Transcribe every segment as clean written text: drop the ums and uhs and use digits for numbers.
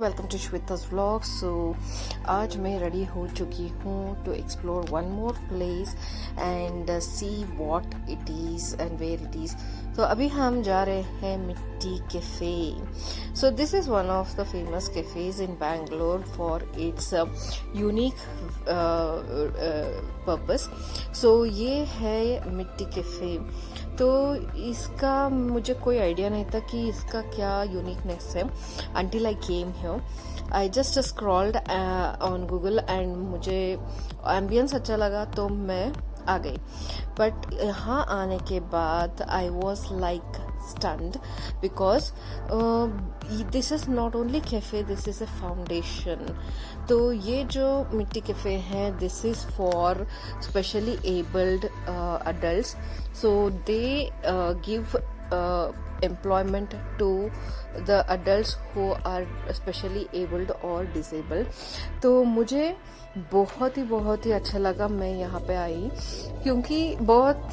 Welcome to Shweta's vlog. So आज मैं ready हो चुकी हूँ to explore one more place and see what it is and where it is. तो अभी हम जा रहे हैं Mitti cafe. So this is one of the famous cafes in Bangalore for its unique purpose. So ये है मिट्टी कैफ़े। तो इसका मुझे कोई आइडिया नहीं था कि इसका क्या यूनिकनेस है until I came here. I just scrolled on Google and मुझे एम्बियंस अच्छा लगा तो मैं आ गई। बट यहाँ आने के बाद I was like stunned because this is not only cafe, this is a foundation. तो ये जो मिट्टी कैफे है this is for specially abled adults, so they give employment to the adults who are specially abled or disabled. तो मुझे बहुत ही अच्छा लगा मैं यहाँ पे आई, क्योंकि बहुत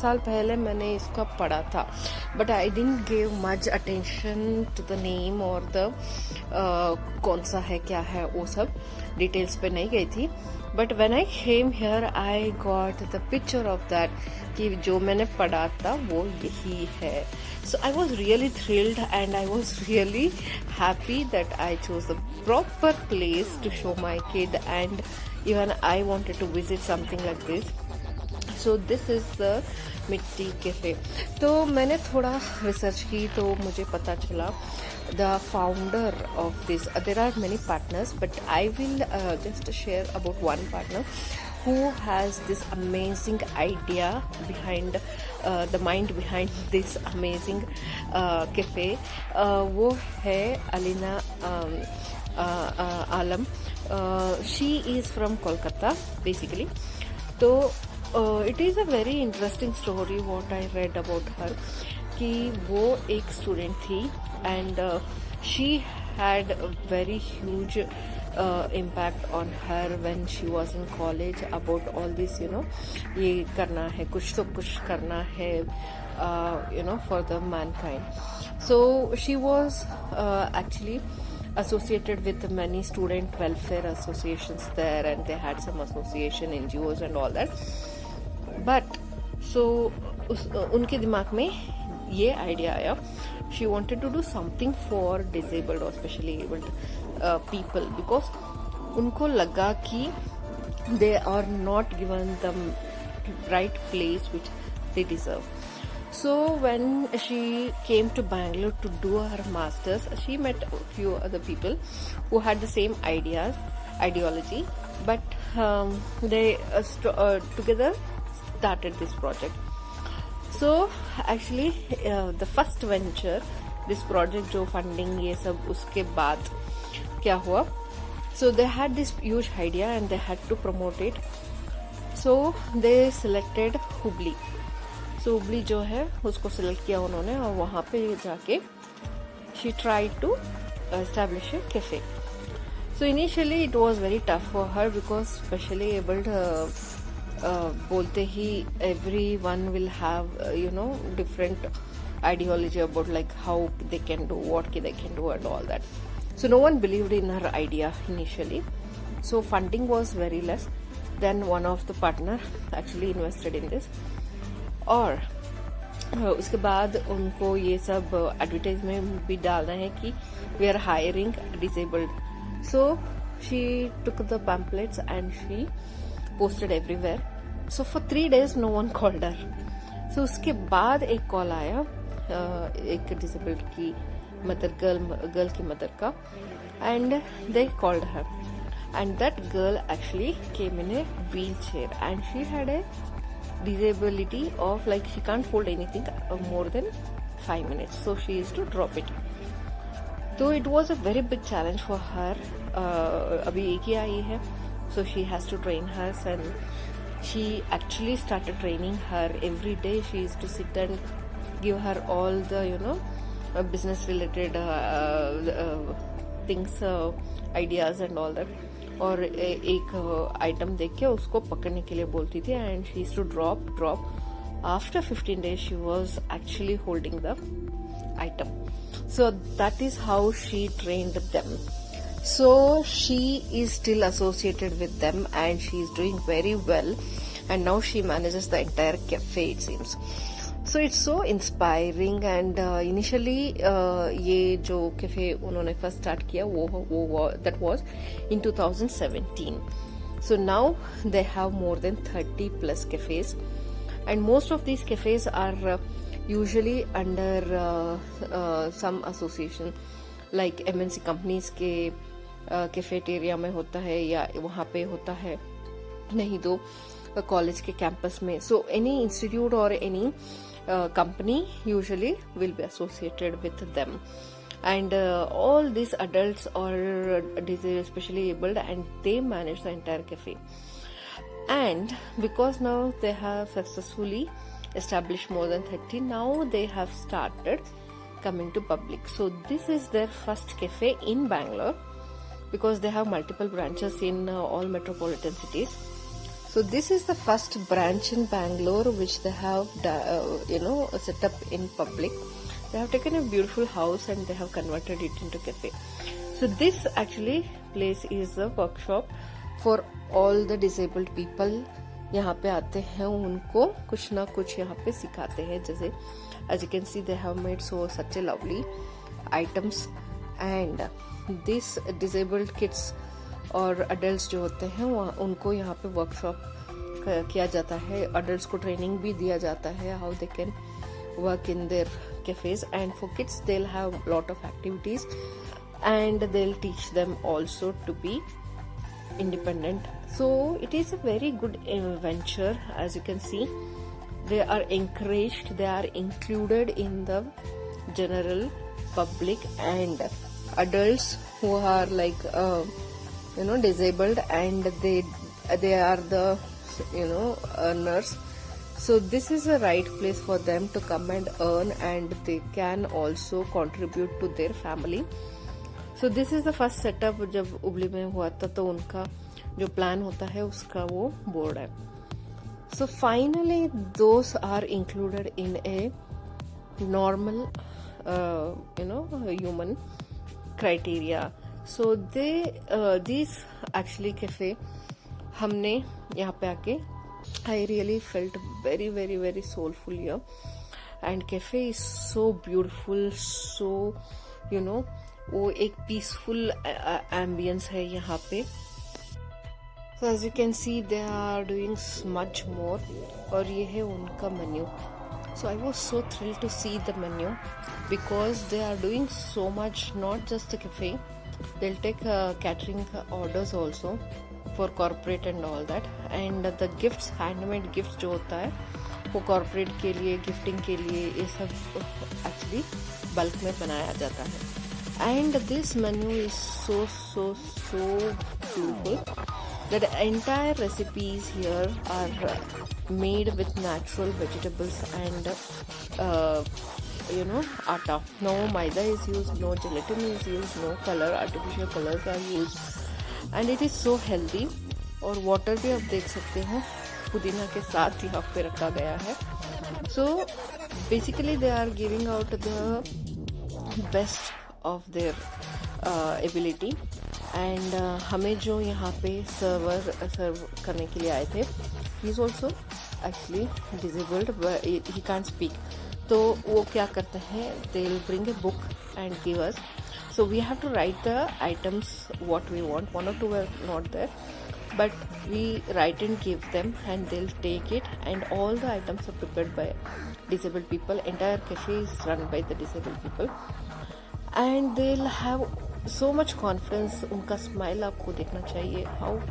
साल पहले मैंने इसका पढ़ा था but I didn't give much attention to the name और द कौन सा है क्या है वो सब डिटेल्स पे नहीं गई थी। But when I came here I got the picture of that कि जो मैंने पढ़ा था वो यही है। So I was really thrilled and I was really happy that I chose the proper place to show my kid, and even I wanted to visit something like this. So this is the मिट्टी cafe. तो मैंने थोड़ा research की तो मुझे पता चला the founder of this, there are many partners but I will just share about one partner who has this amazing idea behind the mind behind this amazing cafe. वो है अलीना आलम। she is from Kolkata basically. तो it is a very interesting story what I read about her, कि वो एक student थी and she had a very huge impact on her when she was in college about all this, you know, ये करना है कुछ तो कुछ करना है you know, for the mankind. So she was actually associated with many student welfare associations there, and they had some association NGOs and all that. But so उनके दिमाग में ये आइडिया आया, she wanted to do something for disabled or specially abled people, because उनको लगा कि they are not given the right place which they deserve. So when she came to Bangalore to do her masters, she met a few other people who had the same ideology, but they together started this project. So actually the first venture, this project जो funding ये सब, उसके बाद क्या हुआ, so they had this huge idea and they had to promote it. So they selected Hubli. So Hubli जो है उसको select किया उन्होंने, और वहाँ पे जाके she tried to establish a cafe. So initially it was very tough for her because specially abled बोलते ही everyone will have you know, different ideology about like how they can do, what they can do and all that. So no one believed in her idea initially. So funding was very less. Then one of the partner actually invested in this. और उसके बाद उनको ये सब advertise में भी डालना है कि we are hiring disabled. So she took the pamphlets and she posted everywhere. So for 3 days no one called her. So उसके बाद एक कॉल आया एक डिसेबल्ड की मदर, गर्ल की मदर का, and they called her, and that girl actually came in a wheelchair and she had a disability of like she can't hold anything more than 5 minutes, so she used to drop it. So it was a very big challenge for her. अभी एक ही आई है, so she has to train her, and she actually started training her every day. She used to sit and give her all the, you know, business related things, ideas and all that. और एक item देख के उसको पकड़ने के लिए बोलती थी, and she used to drop. After 15 days she was actually holding the item. So that is how she trained them. So she is still associated with them and she is doing very well, and now she manages the entire cafe, it seems. So it's so inspiring. And initially ये जो cafe उन्होंने first start किया वो that was in 2017. So now they have more than 30 plus cafes, and most of these cafes are usually under some association, like MNC companies के cafeteria में होता है या वहाँ पे होता है, नहीं तो कॉलेज के कैंपस में. So any institute or any company usually will be associated with them. And all these adults are especially abled, and they manage the entire cafe. And because now they have successfully established more than 30, now they have started coming to public. So this is their first cafe in Bangalore, because they have multiple branches in all metropolitan cities. So this is the first branch in Bangalore which they have set up in public. They have taken a beautiful house and they have converted it into cafe. So this actually place is a workshop for all the disabled people. यहाँ पे आते हैं, उनको कुछ ना कुछ यहाँ पे सिखाते हैं. जैसे as you can see, they have made such a lovely items, and these disabled kids और adults जो होते हैं उनको यहाँ पे workshop किया जाता है. adults को training भी दिया जाता है how they can work in their cafes, and for kids they'll have a lot of activities and they'll teach them also to be independent. So it is a very good venture. As you can see, they are encouraged, they are included in the general public, and adults who are like disabled, and they are the earners. So this is a right place for them to come and earn, and they can also contribute to their family. So this is the first setup. जब उबली में हुआ था तो उनका जो plan होता है उसका वो बोर्ड है. So finally those are included in a normal human criteria. So these actually cafe हमने यहाँ पे आके I really felt very very very soulful here, and cafe is so beautiful, so वो एक peaceful ambience है यहाँ पे. So as you can see, they are doing much more. और ये है उनका menu. So I was so thrilled to see the menu, because they are doing so much, not just the cafe. They'll take catering orders also for corporate and all that. And the gifts, handmade gifts जो होता है वो corporate के लिए, gifting के लिए, ये सब actually bulk में बनाया जाता है. And this menu is so beautiful. The entire recipes here are made with natural vegetables and atta. No maida is used, no gelatin is used, no artificial colors are used, and it is so healthy. और water भी आप देख सकते हो पुदीना के साथ यहाँ पे रखा गया है. So basically they are giving out the best of their ability. And हमें जो यहाँ पे सर्व करने के लिए आए थे, he is also actually disabled, but he can't speak. तो वो क्या करते हैं, they'll bring a book and give us. So we have to write the items what we want. One or two were not there, but we write and give them, and they'll take it. And all the items are prepared by disabled people. Entire cafe is run by the disabled people, and they'll have so much confidence. उनका smile आपको देखना चाहिए. How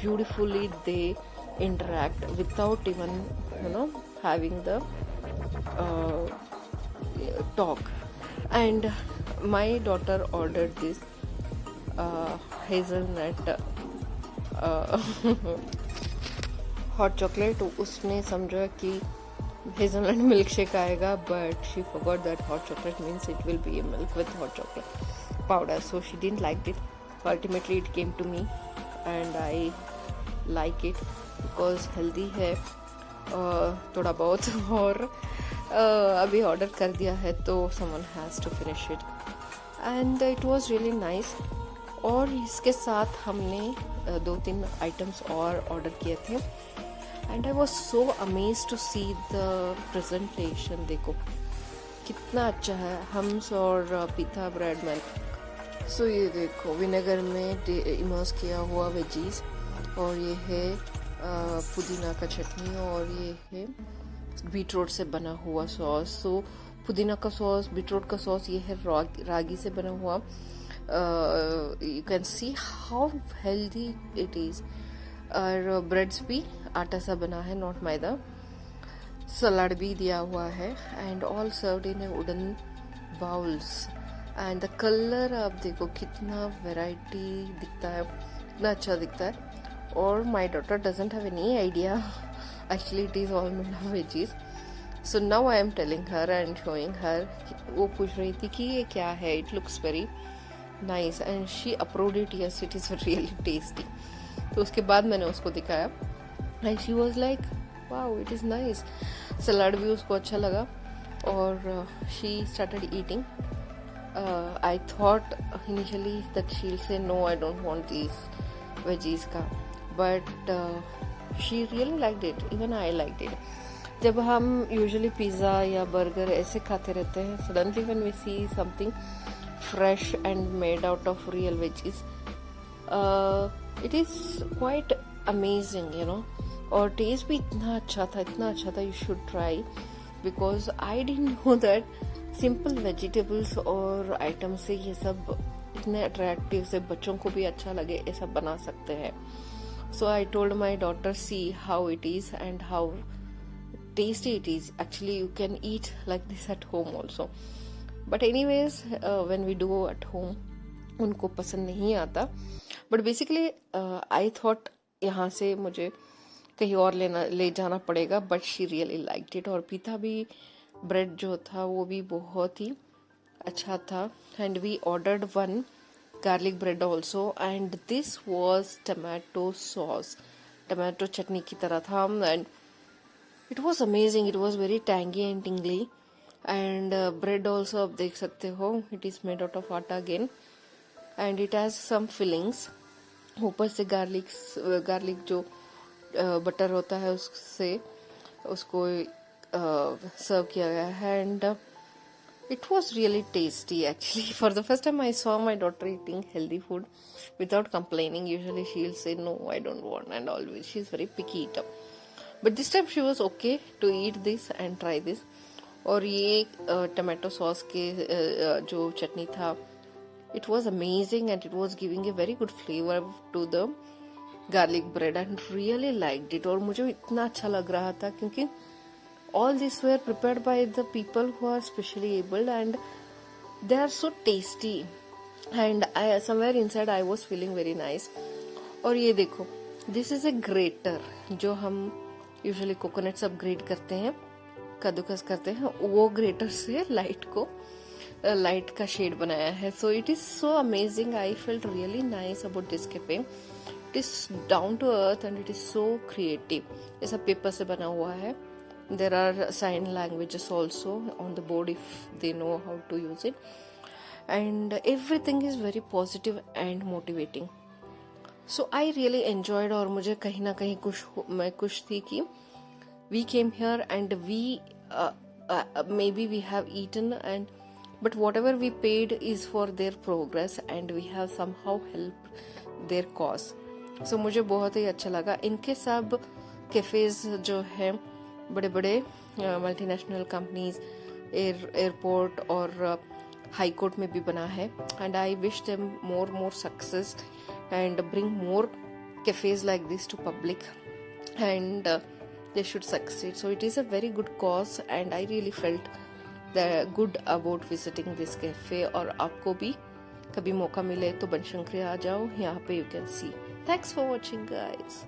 beautifully they interact without even having the talk. And my daughter ordered this hazelnut hot chocolate. उसने समझा कि hazelnut milkshake आएगा, but she forgot that hot chocolate means it will be a milk with hot chocolate powder. So she didn't like it. Ultimately it came to me, and I like it because healthy है थोड़ा बहुत, और अभी order कर दिया है तो someone has to finish it and it was really nice. और इसके साथ हमने 2-3 आइटम्स और ऑर्डर किए थे and I was so amazed to see the presentation. देखो कितना अच्छा है, हम्स और पीता ब्रेड मिल्क। सो ये देखो विनेगर में इमर्स किया हुआ वेजीज, और ये है पुदीना का चटनी, और ये है बीटरूट से बना हुआ सॉस। सो पुदीना का सॉस, बीटरूट का सॉस, ये है रागी से बना हुआ। You can see how healthy it is. और ब्रेड्स भी आटा सा बना है, नॉट मैदा। सलाद भी दिया हुआ है and all served in wooden bowls. And the colour आप देखो कितना वैरायटी दिखता है, कितना अच्छा दिखता है। और my daughter doesn't have any idea, actually it is all made of veggies. So now I am telling her and showing her. वो पूछ रही थी कि ये क्या है, it looks very nice and she approved it, yes it is really tasty. तो उसके बाद मैंने उसको दिखाया and she was like wow it is nice. Salad भी उसको अच्छा लगा और she started eating. I thought initially that she'll say no, I don't want these veggies ka, but she really liked it, even I liked it. जब हम usually pizza या burger ऐसे खाते रहते हैं, suddenly when we see something fresh and made out of real veggies, it is quite amazing, you know. और test भी इतना अच्छा था, इतना अच्छा था, you should try, because I didn't know that simple vegetables और आइटम से ये सब इतने अट्रैक्टिव से बच्चों को भी अच्छा लगे ऐसा बना सकते हैं। So I told my daughter see how it is and how tasty it is. Actually you can eat like this at home also, but any veg when we do at home उनको पसंद नहीं आता। But basically I thought यहाँ से मुझे कहीं और ले जाना पड़ेगा, but she really liked it. और पीता भी ब्रेड जो था वो भी बहुत ही अच्छा था and we ordered 1 garlic bread also and this was tomato sauce, tomato chutney की तरह था and it was amazing. It was very tangy and tingly and bread also आप देख सकते हो, it is made out of atta again and it has some fillings. ऊपर से garlic जो बटर होता है उससे उसको सर्व किया गया है and it was really tasty actually. For the first time I saw my daughter eating healthy food without complaining. Usually she will say no I don't want and always she is very picky eater, but this time she was okay to eat this and try this. और ये tomato sauce के जो चटनी था, it was amazing and it was giving a very good flavour to the garlic bread and really liked it. और मुझे इतना अच्छा लग रहा था क्योंकि all these were prepared by the people who are specially abled and they are so tasty and somewhere inside I was feeling very nice. और ये देखो, this is a grater जो हम usually coconut सब ग्रेट करते हैं, कद्दूकस करते हैं, वो ग्रेटर से लाइट का शेड बनाया है। So it is so amazing. I felt really nice about this cafe. It is down to earth and it is so creative. ये सब पेपर से बना हुआ है। There are sign languages also on the board if they know how to use it, and everything is very positive and motivating. So I really enjoyed और मुझे कहीं ना कहीं मैं खुश थी कि we came here and we maybe we have eaten and but whatever we paid is for their progress and we have somehow helped their cause. So मुझे बहुत ही अच्छा लगा। इनके सब कैफेज जो है बड़े बड़े मल्टीनेशनल कंपनीज, एयरपोर्ट और हाई कोर्ट में भी बना है and I wish them more success and bring more cafes like this to public and they should succeed. So it is a very good cause and I really felt good about visiting this cafe. और आपको भी कभी मौका मिले तो बनशंकरी आ जाओ, यहाँ पे you can see. Thanks for watching guys.